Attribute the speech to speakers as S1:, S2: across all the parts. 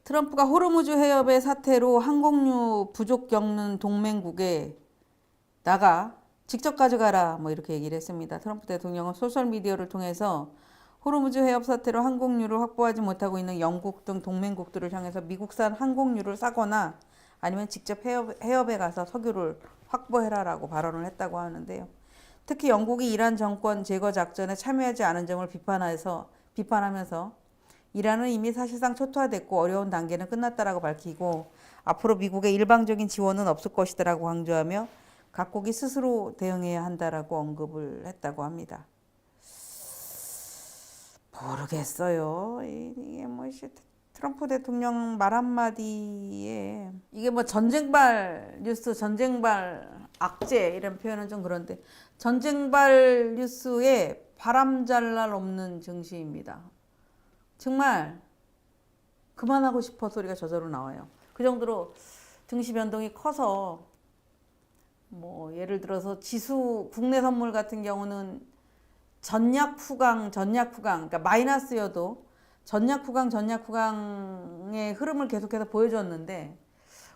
S1: 트럼프가 호르무즈 해협의 사태로 항공유 부족 겪는 동맹국에 나가 직접 가져가라 뭐 이렇게 얘기를 했습니다. 트럼프 대통령은 소셜미디어를 통해서 호르무즈 해협 사태로 항공유를 확보하지 못하고 있는 영국 등 동맹국들을 향해서 미국산 항공유를 사거나 아니면 직접 해협에 가서 석유를 확보해라라고 발언을 했다고 하는데요. 특히 영국이 이란 정권 제거 작전에 참여하지 않은 점을 비판하면서 이란은 이미 사실상 초토화됐고 어려운 단계는 끝났다라고 밝히고 앞으로 미국의 일방적인 지원은 없을 것이다라고 강조하며 각국이 스스로 대응해야 한다라고 언급을 했다고 합니다. 모르겠어요. 이게 뭐 트럼프 대통령 말 한마디에 이게 뭐 전쟁발 뉴스, 전쟁발 악재 이런 표현은 좀 그런데 전쟁발 뉴스에 바람잘 없는 증시입니다. 정말 그만하고 싶어 소리가 저절로 나와요. 그 정도로 증시 변동이 커서 뭐 예를 들어서 지수 국내 선물 같은 경우는 전약 후강 그러니까 마이너스여도 전약의 흐름을 계속해서 보여줬는데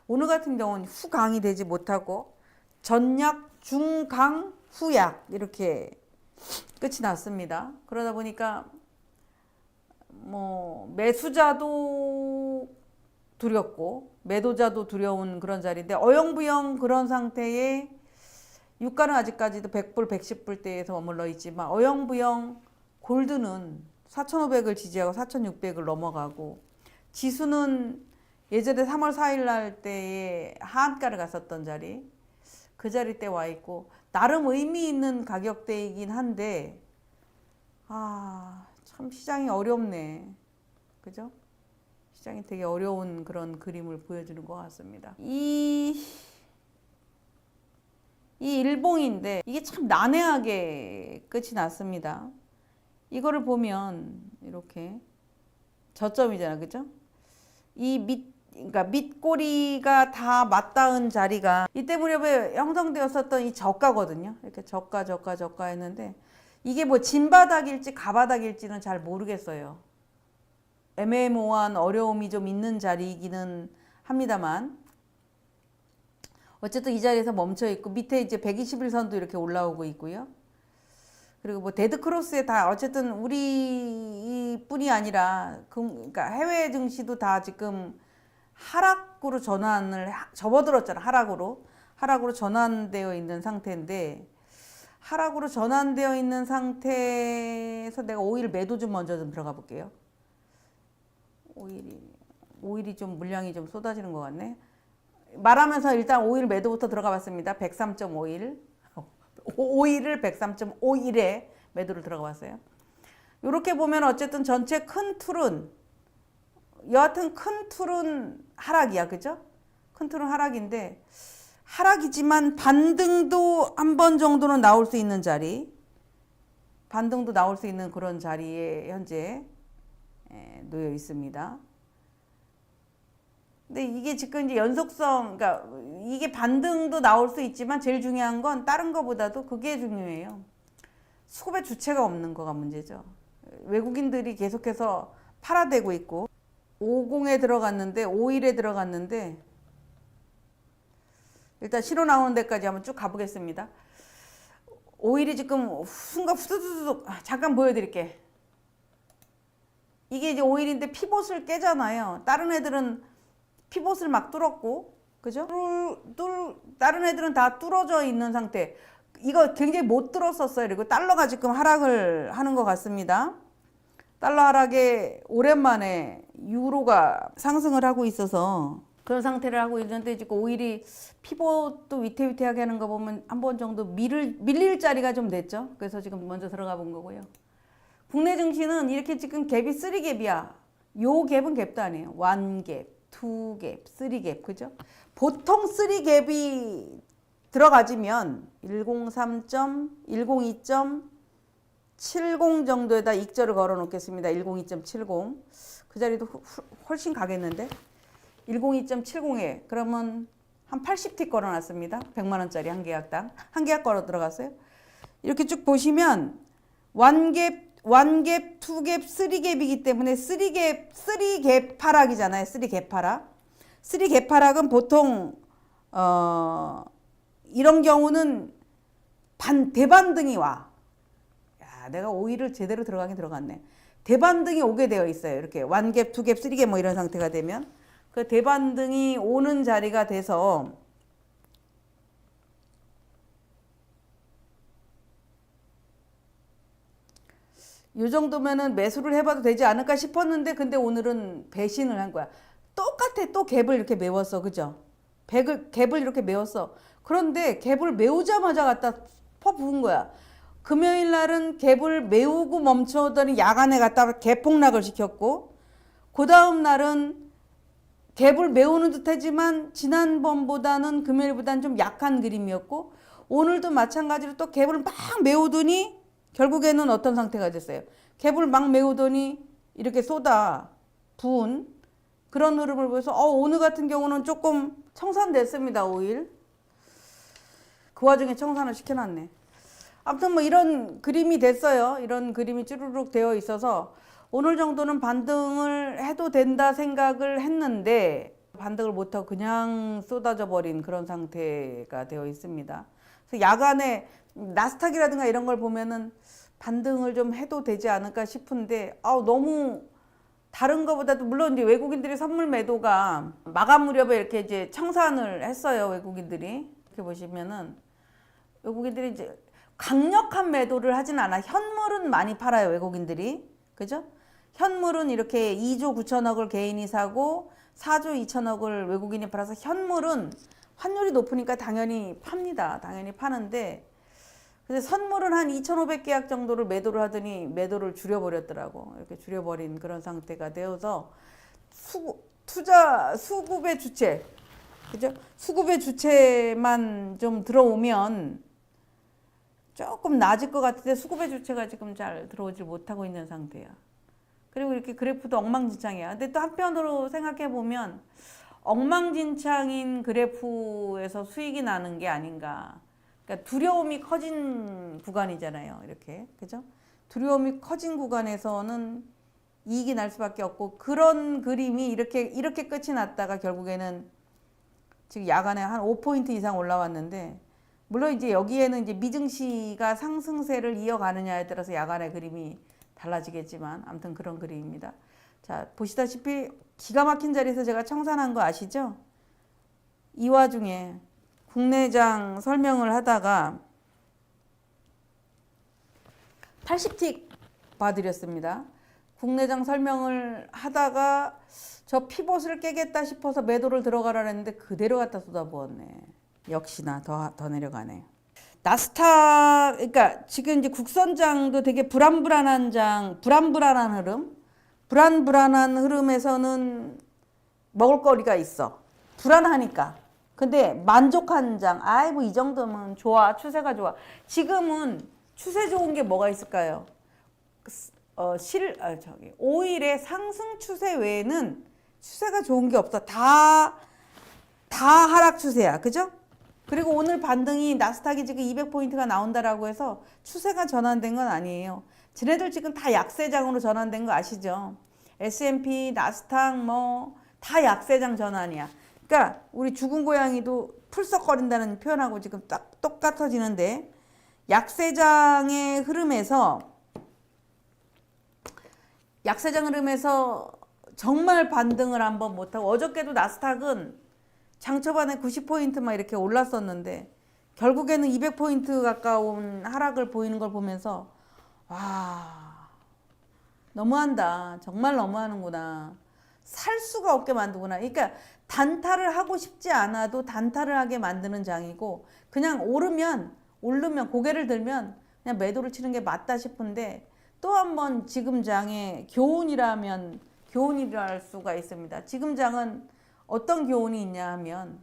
S1: 오늘 같은 경우는 후강이 되지 못하고 전약, 중강, 후약 이렇게 끝이 났습니다. 그러다 보니까 뭐 매수자도 두렵고 매도자도 두려운 그런 자리인데 어영부영 그런 상태에 유가는 아직까지도 100불, 110불대에서 머물러 있지만 어영부영 골드는 4,500을 지지하고 4,600을 넘어가고 지수는 예전에 3월 4일 날 때에 하한가를 갔었던 자리 그 자리 때 와 있고 나름 의미 있는 가격대이긴 한데 참 시장이 어렵네. 그죠? 시장이 되게 어려운 그런 그림을 보여주는 것 같습니다. 이 일봉인데 이게 참 난해하게 끝이 났습니다. 이거를 보면 이렇게 저점이잖아. 그죠? 그러니까 밑꼬리가 다 맞닿은 자리가 이때 무렵에 형성되었었던 이 저가거든요. 이렇게 저가 했는데 이게 뭐 진바닥일지 가바닥일지는 잘 모르겠어요. 애매모호한 어려움이 좀 있는 자리이기는 합니다만 어쨌든 이 자리에서 멈춰 있고 밑에 이제 121선도 이렇게 올라오고 있고요. 그리고 뭐 데드크로스에 다 어쨌든 우리뿐이 아니라 그러니까 해외 증시도 다 지금 하락으로 접어들었잖아. 하락으로 전환되어 있는 상태인데 하락으로 전환되어 있는 상태에서 내가 오일 매도 좀 먼저 좀 들어가 볼게요. 오일이 좀 물량이 좀 쏟아지는 것 같네. 말하면서 일단 오일 매도부터 들어가 봤습니다. 103.51 오일을 103.51에 매도를 들어가 봤어요. 이렇게 보면 어쨌든 전체 큰 틀은 여하튼 큰 틀은 하락이야. 그죠? 큰 틀은 하락인데 하락이지만 반등도 한 번 정도는 나올 수 있는 자리 반등도 나올 수 있는 그런 자리에 현재 놓여 있습니다. 근데 이게 지금 이제 연속성, 그러니까 이게 반등도 나올 수 있지만 제일 중요한 건 다른 거보다도 그게 중요해요. 수급의 주체가 없는 거가 문제죠. 외국인들이 계속해서 팔아대고 있고 50에 들어갔는데 51에 들어갔는데 일단 신호 나오는 데까지 한번 쭉 가보겠습니다. 오일이 지금 순간 후두두둑 잠깐 보여드릴게. 이게 이제 오일인데 피봇을 깨잖아요. 다른 애들은 피봇을 막 뚫었고, 그죠? 다른 애들은 다 뚫어져 있는 상태. 이거 굉장히 못 뚫었었어요. 그리고 달러가 지금 하락을 하는 것 같습니다. 달러 하락에 오랜만에 유로가 상승을 하고 있어서 그런 상태를 하고 있는데 지금 오일이 피봇도 위태위태하게 하는 거 보면 한 번 정도 밀릴 자리가 좀 됐죠. 그래서 지금 먼저 들어가 본 거고요. 국내 증시는 이렇게 지금 갭이 3갭이야. 요 갭은 갭도 아니에요. 1갭, 2갭, 3갭. 그죠? 보통 3갭이 들어가지면 102.70 정도에다 익절을 걸어 놓겠습니다. 102.70. 그 자리도 훨씬 가겠는데? 102.70에 그러면 한 80티 걸어놨습니다. 100만원짜리 한 계약당. 한 계약 걸어 들어갔어요. 이렇게 쭉 보시면 1갭, 1갭, 2갭, 3갭이기 때문에 3갭 하락이잖아요. 3갭 하락. 3갭 하락은 보통 이런 경우는 대반등이 와. 야, 내가 오일을 제대로 들어가긴 들어갔네. 대반등이 오게 되어 있어요. 이렇게 1갭, 2갭, 3갭 뭐 이런 상태가 되면 그 대반등이 오는 자리가 돼서 이 정도면은 매수를 해봐도 되지 않을까 싶었는데 근데 오늘은 배신을 한 거야. 똑같아. 또 갭을 이렇게 메웠어. 그죠? 갭을 이렇게 메웠어. 그런데 갭을 메우자마자 갖다 퍼 부은 거야. 금요일 날은 갭을 메우고 멈춰더니 야간에 갖다가 갭 폭락을 시켰고 그 다음 날은 갭을 메우는 듯 하지만 지난번보다는 금요일보다는 좀 약한 그림이었고 오늘도 마찬가지로 또 갭을 막 메우더니 결국에는 어떤 상태가 됐어요. 갭을 막 메우더니 이렇게 쏟아 부은 그런 흐름을 보여서 오늘 같은 경우는 조금 청산됐습니다. 오일. 그 와중에 청산을 시켜놨네. 아무튼 뭐 이런 그림이 됐어요. 이런 그림이 쭈루룩 되어 있어서 오늘 정도는 반등을 해도 된다 생각을 했는데 반등을 못하고 그냥 쏟아져 버린 그런 상태가 되어 있습니다. 그래서 야간에 나스닥이라든가 이런 걸 보면은 반등을 좀 해도 되지 않을까 싶은데 너무 다른 것보다도 물론 이제 외국인들이 선물 매도가 마감 무렵에 이렇게 이제 청산을 했어요. 외국인들이 이렇게 보시면은 외국인들이 이제 강력한 매도를 하진 않아. 현물은 많이 팔아요. 외국인들이. 그죠? 현물은 이렇게 2조 9천억을 개인이 사고 4조 2천억을 외국인이 팔아서 현물은 환율이 높으니까 당연히 팝니다. 당연히 파는데 근데 선물은 한 2,500계약 정도를 매도를 하더니 매도를 줄여버렸더라고. 이렇게 줄여버린 그런 상태가 되어서 수급의 주체, 그죠? 수급의 주체만 좀 들어오면 조금 나아질 것 같은데 수급의 주체가 지금 잘 들어오지 못하고 있는 상태야. 그리고 이렇게 그래프도 엉망진창이야. 근데 또 한편으로 생각해 보면 엉망진창인 그래프에서 수익이 나는 게 아닌가. 그러니까 두려움이 커진 구간이잖아요. 이렇게. 그죠? 두려움이 커진 구간에서는 이익이 날 수밖에 없고 그런 그림이 이렇게 끝이 났다가 결국에는 지금 야간에 한 5포인트 이상 올라왔는데 물론 이제 여기에는 이제 미증시가 상승세를 이어가느냐에 따라서 야간의 그림이 달라지겠지만 아무튼 그런 그림입니다. 자, 보시다시피 기가 막힌 자리에서 제가 청산한 거 아시죠? 이 와중에 국내장 설명을 하다가 80틱 봐드렸습니다. 국내장 설명을 하다가 저 피봇을 깨겠다 싶어서 매도를 들어가라 했는데 그대로 갖다 쏟아부었네. 역시나 더 내려가네. 나스닥, 그러니까 지금 이제 국선장도 되게 불안불안한 흐름에서는 먹을거리가 있어. 불안하니까. 근데 만족한 장, 뭐 이 정도면 좋아. 추세가 좋아. 지금은 추세 좋은 게 뭐가 있을까요? 오일의 상승 추세 외에는 추세가 좋은 게 없어. 다 하락 추세야. 그죠? 그리고 오늘 반등이 나스닥이 지금 200포인트가 나온다라고 해서 추세가 전환된 건 아니에요. 쟤네들 지금 다 약세장으로 전환된 거 아시죠? S&P, 나스닥 다 약세장 전환이야. 그러니까 우리 죽은 고양이도 풀썩거린다는 표현하고 지금 딱 똑같아지는데 약세장의 흐름에서 정말 반등을 한번 못하고 어저께도 나스닥은 장 초반에 90포인트 막 이렇게 올랐었는데 결국에는 200포인트 가까운 하락을 보이는 걸 보면서 와 너무한다. 정말 너무하는구나. 살 수가 없게 만드구나. 그러니까 단타를 하고 싶지 않아도 단타를 하게 만드는 장이고 그냥 오르면 고개를 들면 그냥 매도를 치는 게 맞다 싶은데 또 한 번 지금 장의 교훈이라면 교훈이랄 수가 있습니다. 지금 장은 어떤 교훈이 있냐 하면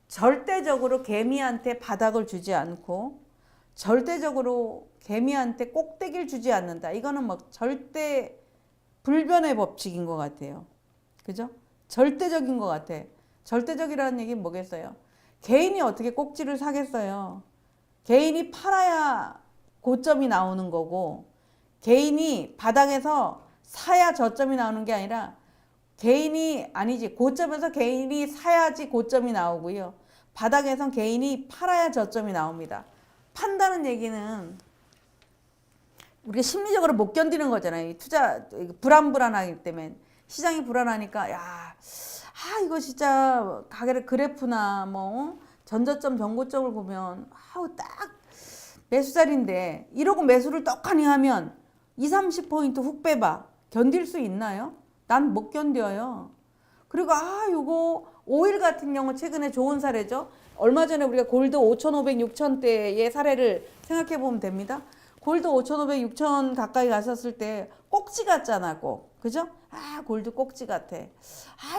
S1: 절대적으로 개미한테 바닥을 주지 않고 절대적으로 개미한테 꼭대기를 주지 않는다. 이거는 뭐 절대 불변의 법칙인 것 같아요. 그죠? 절대적인 것 같아. 절대적이라는 얘기는 뭐겠어요? 개인이 어떻게 꼭지를 사겠어요? 개인이 팔아야 고점이 나오는 거고 개인이 바닥에서 사야 저점이 나오는 게 아니라 고점에서 개인이 사야지 고점이 나오고요. 바닥에선 개인이 팔아야 저점이 나옵니다. 판다는 얘기는 우리가 심리적으로 못 견디는 거잖아요. 투자 불안하기 때문에 시장이 불안하니까 이거 진짜 가게를 그래프나 뭐 전저점 전고점을 보면 딱 매수 자리인데 이러고 매수를 떡하니 하면 20-30포인트 훅 빼봐. 견딜 수 있나요? 난 못 견뎌요. 그리고 요거 오일 같은 경우 최근에 좋은 사례죠. 얼마 전에 우리가 골드 5,500, 6,000대의 사례를 생각해 보면 됩니다. 골드 5,500, 6,000 가까이 갔었을 때 꼭지 같잖아, 꼭. 그죠? 골드 꼭지 같아.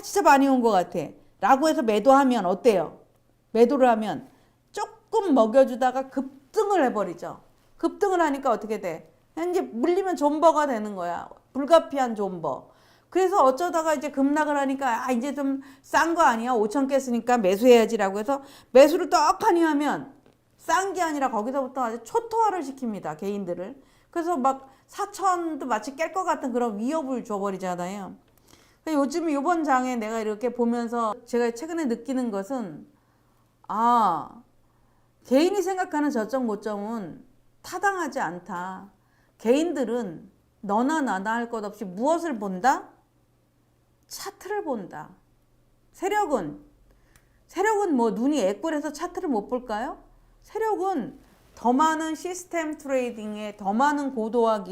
S1: 진짜 많이 온 것 같아. 라고 해서 매도하면 어때요? 매도를 하면 조금 먹여주다가 급등을 해버리죠. 급등을 하니까 어떻게 돼? 이제 물리면 존버가 되는 거야. 불가피한 존버. 그래서 어쩌다가 이제 급락을 하니까 이제 좀 싼 거 아니야? 5천 깼으니까 매수해야지라고 해서 매수를 떡하니 하면 싼 게 아니라 거기서부터 아주 초토화를 시킵니다. 개인들을. 그래서 막 4천도 마치 깰 것 같은 그런 위협을 줘버리잖아요. 요즘 이번 장에 내가 이렇게 보면서 제가 최근에 느끼는 것은 개인이 생각하는 저점 고점은 타당하지 않다. 개인들은 너나 나나 할 것 없이 무엇을 본다? 차트를 본다. 세력은 뭐 눈이 애꿀해서 차트를 못 볼까요? 세력은 더 많은 시스템 트레이딩에 더 많은 고도화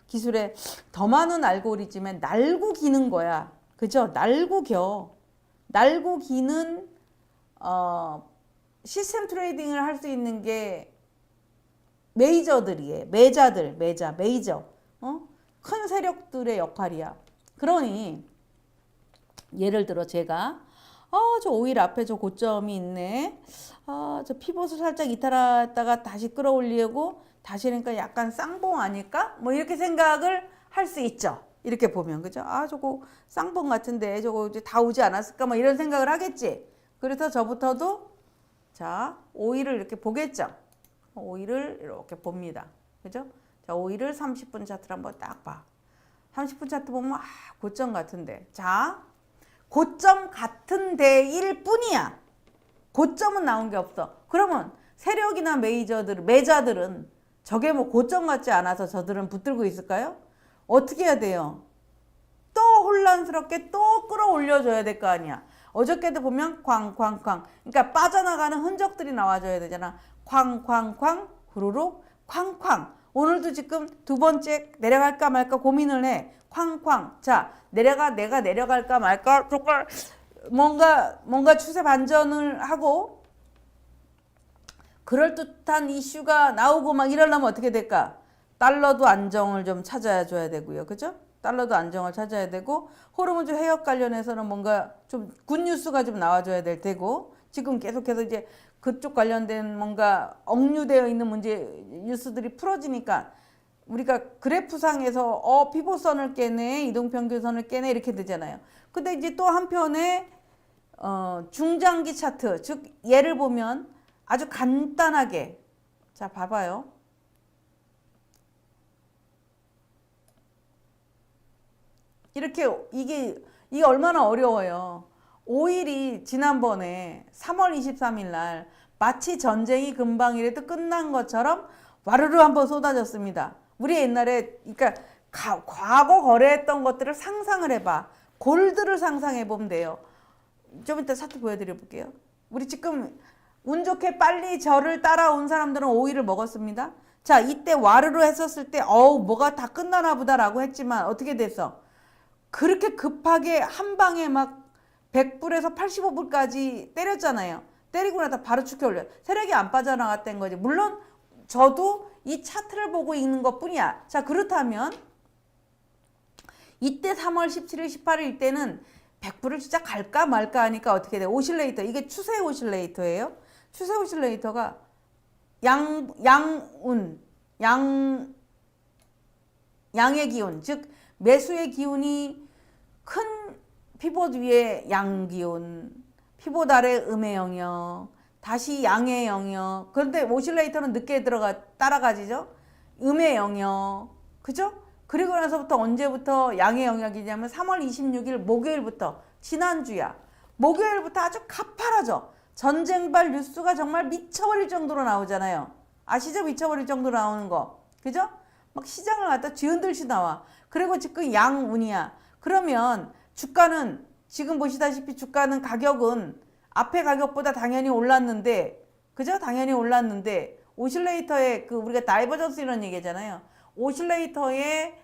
S1: 기술에 더 많은 알고리즘에 날고 기는 거야. 그죠? 날고 기는 시스템 트레이딩을 할 수 있는 게 메이저들이에요. 메이저. 큰 세력들의 역할이야. 그러니 예를 들어 제가 저 5일 앞에 저 고점이 있네. 저 피봇을 살짝 이탈했다가 다시 끌어올리고 다시 그러니까 약간 쌍봉 아닐까? 뭐 이렇게 생각을 할 수 있죠. 이렇게 보면 그죠? 저거 쌍봉 같은데 저거 이제 다 오지 않았을까? 뭐 이런 생각을 하겠지. 그래서 저부터도 자 5일을 이렇게 보겠죠. 5일을 이렇게 봅니다. 그죠? 자 5일을 30분 차트를 한번 딱 봐. 30분 차트 보면 고점 같은데. 자 고점 같은 데일 뿐이야. 고점은 나온 게 없어. 그러면 세력이나 매자들은 저게 뭐 고점 같지 않아서 저들은 붙들고 있을까요? 어떻게 해야 돼요? 또 혼란스럽게 또 끌어올려줘야 될 거 아니야. 어저께도 보면 쾅쾅쾅. 그러니까 빠져나가는 흔적들이 나와줘야 되잖아. 쾅쾅쾅 후루룩 쾅쾅. 오늘도 지금 두 번째 내려갈까 말까 고민을 해. 쾅쾅. 자 내가 내려갈까 말까 정말 뭔가 추세 반전을 하고 그럴듯한 이슈가 나오고 막 이러려면 어떻게 될까? 달러도 안정을 좀 찾아줘야 되고요. 그죠? 달러도 안정을 찾아야 되고 호르무즈 해역 관련해서는 뭔가 좀 굿뉴스가 좀 나와줘야 될 테고 지금 계속해서 이제 그쪽 관련된 뭔가 억류되어 있는 문제 뉴스들이 풀어지니까 우리가 그래프상에서 피보선을 깨네 이동평균선을 깨네 이렇게 되잖아요. 근데 이제 또 한편에 중장기 차트 즉 예를 보면 아주 간단하게 자 봐봐요. 이렇게 이게 얼마나 어려워요. 5일이 지난번에 3월 23일 날 마치 전쟁이 금방 이래도 끝난 것처럼 와르르 한번 쏟아졌습니다. 우리 옛날에 그러니까 과거 거래했던 것들을 상상을 해봐. 골드를 상상해 보면 돼요. 좀 이따 차트 보여드려 볼게요. 우리 지금 운 좋게 빨리 저를 따라온 사람들은 5일을 먹었습니다. 자 이때 와르르 했었을 때 뭐가 다 끝나나 보다라고 했지만 어떻게 됐어? 그렇게 급하게 한 방에 막 100불에서 85불까지 때렸잖아요. 때리고 나서 바로 축해 올려. 세력이 안 빠져나갔다는 거지. 물론 저도 이 차트를 보고 있는 것 뿐이야. 자 그렇다면 이때 3월 17일 18일 때는 100불을 진짜 갈까 말까 하니까 어떻게 돼? 오실레이터 이게 추세 오실레이터예요. 추세 오실레이터가 양의 기운 즉 매수의 기운이 큰 피봇 위에 양 기운 피봇 아래 음의 영역 다시 양의 영역 그런데 오실레이터는 늦게 따라가지죠. 음의 영역 그죠? 그리고 나서부터 언제부터 양의 영역이냐면 3월 26일 목요일부터 지난주야. 목요일부터 아주 가파라져. 전쟁발 뉴스가 정말 미쳐버릴 정도로 나오잖아요. 아시죠? 미쳐버릴 정도로 나오는 거. 그죠? 막 시장을 갖다 뒤흔들시 나와. 그리고 지금 양운이야. 그러면 주가는 지금 보시다시피 주가는 가격은 앞에 가격보다 당연히 올랐는데, 그죠? 당연히 올랐는데 오실레이터의 그 우리가 다이버전스 이런 얘기잖아요. 오실레이터의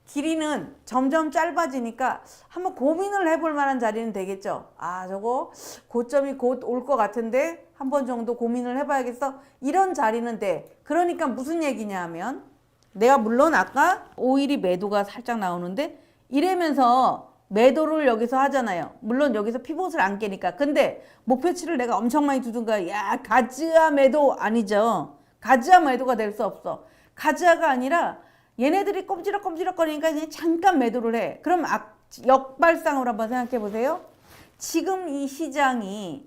S1: 길이는 점점 짧아지니까 한번 고민을 해볼 만한 자리는 되겠죠. 아, 저거 고점이 곧 올 것 같은데 한 번 정도 고민을 해봐야겠어. 이런 자리는 돼. 그러니까 무슨 얘기냐 하면 내가 물론 아까 5일이 매도가 살짝 나오는데 이러면서 매도를 여기서 하잖아요. 물론 여기서 피봇을 안 깨니까. 근데 목표치를 내가 엄청 많이 두든 거야. 야, 가즈아 매도 아니죠. 가즈아 매도가 될 수 없어. 가즈아가 아니라 얘네들이 꼼지락꼼지락 거리니까 그냥 잠깐 매도를 해. 그럼 역발상으로 한번 생각해 보세요. 지금 이 시장이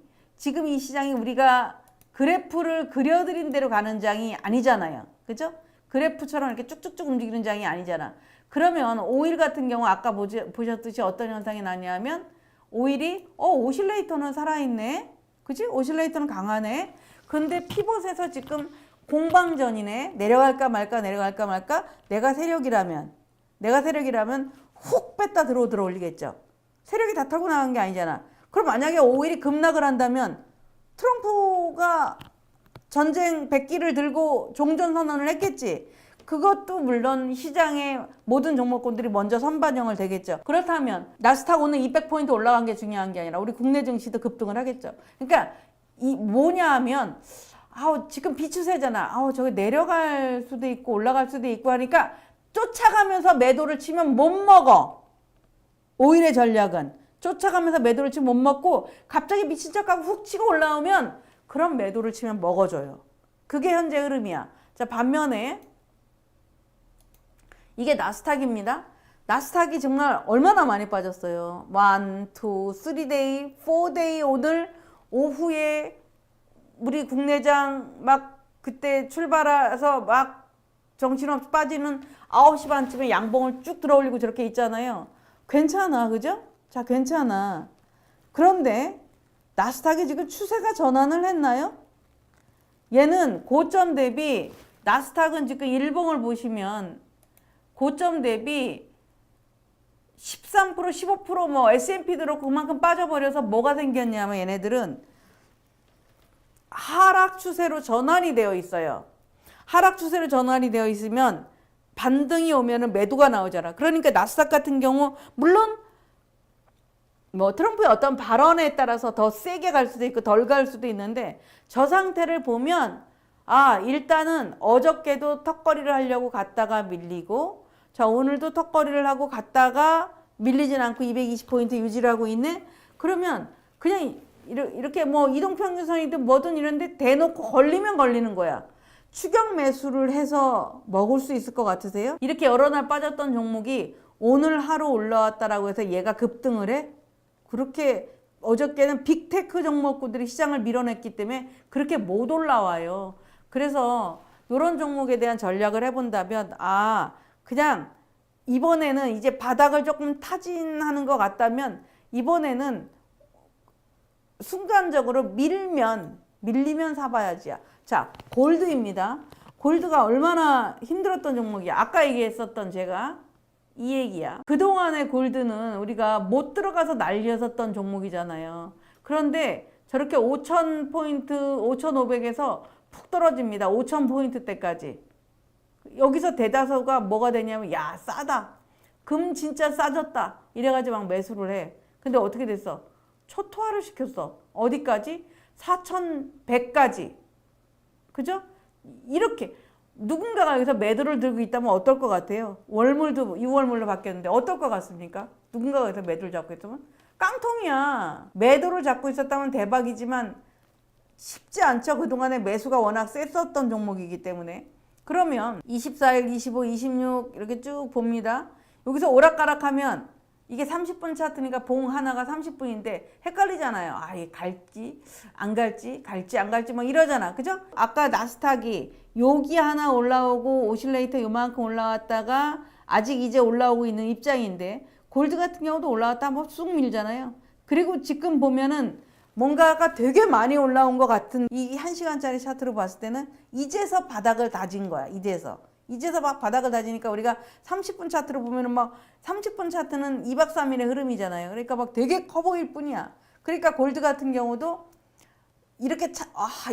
S1: 우리가 그래프를 그려드린 대로 가는 장이 아니잖아요. 그죠? 그래프처럼 이렇게 쭉쭉쭉 움직이는 장이 아니잖아. 그러면 5일 같은 경우 아까 보셨듯이 어떤 현상이 나냐면 5일이 오실레이터는 살아있네. 그치? 오실레이터는 강하네. 근데 피봇에서 지금 공방전이네. 내려갈까 말까 내려갈까 말까. 내가 세력이라면 훅 뺐다 들어 올리겠죠. 세력이 다 털고 나간 게 아니잖아. 그럼 만약에 5일이 급락을 한다면 트럼프가 전쟁 백기를 들고 종전선언을 했겠지. 그것도 물론 시장의 모든 종목군들이 먼저 선반영을 되겠죠. 그렇다면 나스닥 오늘 200포인트 올라간 게 중요한 게 아니라 우리 국내 증시도 급등을 하겠죠. 그러니까 이 뭐냐 하면 지금 비추세잖아. 저게 내려갈 수도 있고 올라갈 수도 있고 하니까 쫓아가면서 매도를 치면 못 먹어. 오일의 전략은 쫓아가면서 매도를 치면 못 먹고 갑자기 미친 척하고 훅 치고 올라오면 그런 매도를 치면 먹어줘요. 그게 현재 흐름이야. 자, 반면에 이게 나스닥입니다. 나스닥이 정말 얼마나 많이 빠졌어요. 1, 2, 3데이, 4데이 오늘 오후에 우리 국내장 막 그때 출발해서 막 정신없이 빠지는 9시 반쯤에 양봉을 쭉 들어올리고 저렇게 있잖아요. 괜찮아. 그죠? 자, 괜찮아. 그런데 나스닥이 지금 추세가 전환을 했나요? 얘는 고점 대비 나스닥은 지금 일봉을 보시면 고점 대비 13%, 15% 뭐 S&P도 그만큼 빠져버려서 뭐가 생겼냐면 얘네들은 하락 추세로 전환이 되어 있어요. 하락 추세로 전환이 되어 있으면 반등이 오면은 매도가 나오잖아. 그러니까 나스닥 같은 경우 물론 뭐 트럼프의 어떤 발언에 따라서 더 세게 갈 수도 있고 덜 갈 수도 있는데 저 상태를 보면 일단은 어저께도 턱걸이를 하려고 갔다가 밀리고 자 오늘도 턱걸이를 하고 갔다가 밀리진 않고 220포인트 유지를 하고 있네. 그러면 그냥 이렇게 뭐 이동평균선이든 뭐든 이런데 대놓고 걸리면 걸리는 거야. 추격 매수를 해서 먹을 수 있을 것 같으세요? 이렇게 여러 날 빠졌던 종목이 오늘 하루 올라왔다라고 해서 얘가 급등을 해? 그렇게 어저께는 빅테크 종목들이 시장을 밀어냈기 때문에 그렇게 못 올라와요. 그래서 이런 종목에 대한 전략을 해본다면 그냥 이번에는 이제 바닥을 조금 타진하는 것 같다면 이번에는 순간적으로 밀리면 사봐야지. 자, 골드입니다. 골드가 얼마나 힘들었던 종목이야. 아까 얘기했었던 제가 이 얘기야. 그동안의 골드는 우리가 못 들어가서 날렸었던 종목이잖아요. 그런데 저렇게 5,000포인트, 5,500에서 푹 떨어집니다. 5,000포인트 때까지. 여기서 대다수가 뭐가 되냐면 야 싸다. 금 진짜 싸졌다. 이래가지고 막 매수를 해. 근데 어떻게 됐어? 초토화를 시켰어. 어디까지? 4,100까지. 그죠? 이렇게 누군가가 여기서 매도를 들고 있다면 어떨 것 같아요? 월물도 6월물로 바뀌었는데 어떨 것 같습니까? 누군가가 여기서 매도를 잡고 있다면 깡통이야. 매도를 잡고 있었다면 대박이지만 쉽지 않죠. 그동안에 매수가 워낙 셌었던 종목이기 때문에. 그러면 24일, 25, 26 이렇게 쭉 봅니다. 여기서 오락가락하면 이게 30분 차트니까 봉 하나가 30분인데 헷갈리잖아요. 아, 이게 갈지 안 갈지 갈지 안 갈지 막 이러잖아. 그죠? 아까 나스닥이 여기 하나 올라오고 오실레이터 요만큼 올라왔다가 아직 이제 올라오고 있는 입장인데 골드 같은 경우도 올라왔다 한번 쑥 밀잖아요. 그리고 지금 보면은 뭔가가 되게 많이 올라온 것 같은 이 1시간짜리 차트로 봤을 때는 이제서 바닥을 다진 거야. 이제서 막 바닥을 다지니까 우리가 30분 차트로 보면은 막 30분 차트는 2박 3일의 흐름이잖아요. 그러니까 막 되게 커 보일 뿐이야. 그러니까 골드 같은 경우도 이렇게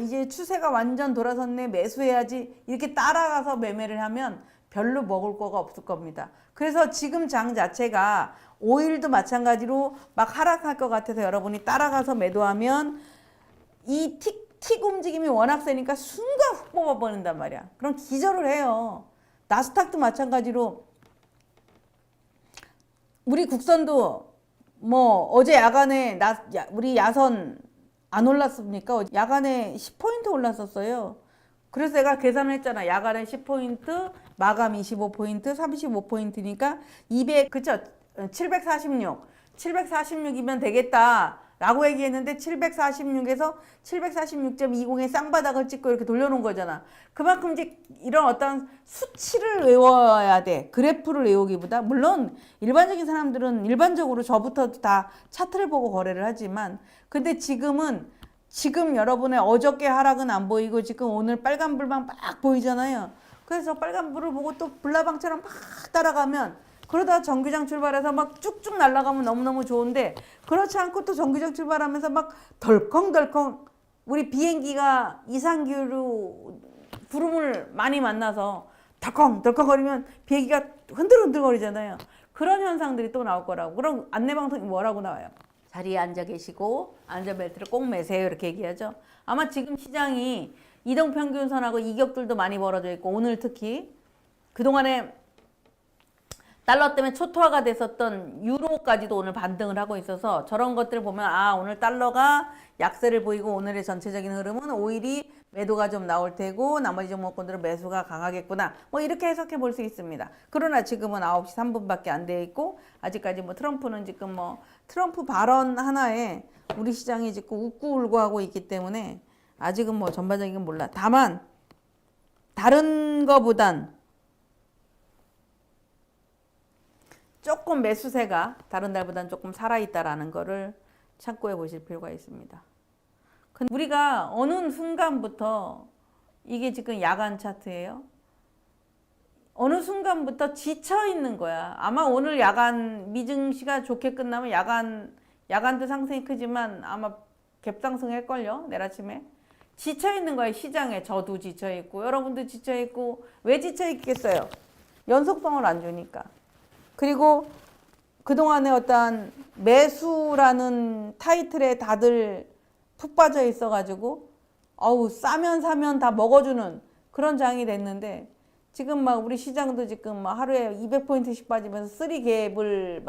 S1: 이제 추세가 완전 돌아섰네, 매수해야지, 이렇게 따라가서 매매를 하면 별로 먹을 거가 없을 겁니다. 그래서 지금 장 자체가 오일도 마찬가지로 막 하락할 것 같아서 여러분이 따라가서 매도하면 이 틱 움직임이 워낙 세니까 순간 훅 뽑아버린단 말이야. 그럼 기절을 해요. 나스닥도 마찬가지로 우리 국선도 뭐 어제 야간에 우리 야선 안 올랐습니까? 야간에 10포인트 올랐었어요. 그래서 내가 계산을 했잖아. 야간에 10포인트, 마감 25포인트, 35포인트니까 200, 그쵸? 746. 746이면 되겠다 라고 얘기했는데 746에서 746.20의 쌍바닥을 찍고 이렇게 돌려놓은 거잖아. 그만큼 이제 이런 어떤 수치를 외워야 돼. 그래프를 외우기보다. 물론 일반적인 사람들은 일반적으로 저부터 다 차트를 보고 거래를 하지만 근데 지금 여러분의 어저께 하락은 안 보이고 지금 오늘 빨간불만 막 보이잖아요. 그래서 빨간불을 보고 또 불나방처럼 막 따라가면 그러다 정규장 출발해서 막 쭉쭉 날아가면 너무너무 좋은데 그렇지 않고 또 정규장 출발하면서 막 덜컹덜컹 우리 비행기가 이상기후로 구름을 많이 만나서 덜컹덜컹거리면 비행기가 흔들흔들거리잖아요. 그런 현상들이 또 나올 거라고. 그럼 안내방송이 뭐라고 나와요? 자리에 앉아 계시고 안전벨트를 꼭 매세요 이렇게 얘기하죠. 아마 지금 시장이 이동평균선하고 이격들도 많이 벌어져 있고 오늘 특히 그동안에 달러 때문에 초토화가 됐었던 유로까지도 오늘 반등을 하고 있어서 저런 것들을 보면 아 오늘 달러가 약세를 보이고 오늘의 전체적인 흐름은 오일이 매도가 좀 나올 테고 나머지 종목군들은 매수가 강하겠구나 뭐 이렇게 해석해 볼 수 있습니다. 그러나 지금은 9시 3분밖에 안 돼 있고 아직까지 뭐 트럼프는 지금 뭐 트럼프 발언 하나에 우리 시장이 지금 웃고 울고 하고 있기 때문에 아직은 뭐 전반적인 건 몰라. 다만 다른 거보단 조금 매수세가 다른 달보다는 조금 살아있다라는 거를 참고해 보실 필요가 있습니다. 근데 우리가 어느 순간부터 이게 지금 야간 차트예요. 어느 순간부터 지쳐 있는 거야. 아마 오늘 야간 미증시가 좋게 끝나면 야간도 상승이 크지만 아마 갭상승할걸요. 내일 아침에. 지쳐 있는 거예요. 시장에. 저도 지쳐 있고 여러분도 지쳐 있고 왜 지쳐 있겠어요? 연속성을 안 주니까. 그리고 그동안에 어떤 매수라는 타이틀에 다들 푹 빠져 있어가지고 싸면 사면 다 먹어주는 그런 장이 됐는데 지금 막 우리 시장도 지금 막 하루에 200포인트씩 빠지면서 3갭을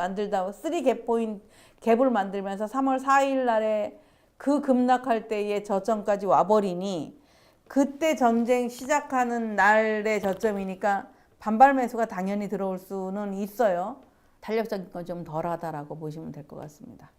S1: 만들면서 3월 4일 날에 그 급락할 때의 저점까지 와버리니 그때 전쟁 시작하는 날의 저점이니까 반발 매수가 당연히 들어올 수는 있어요. 탄력적인 건 좀 덜하다라고 보시면 될 것 같습니다.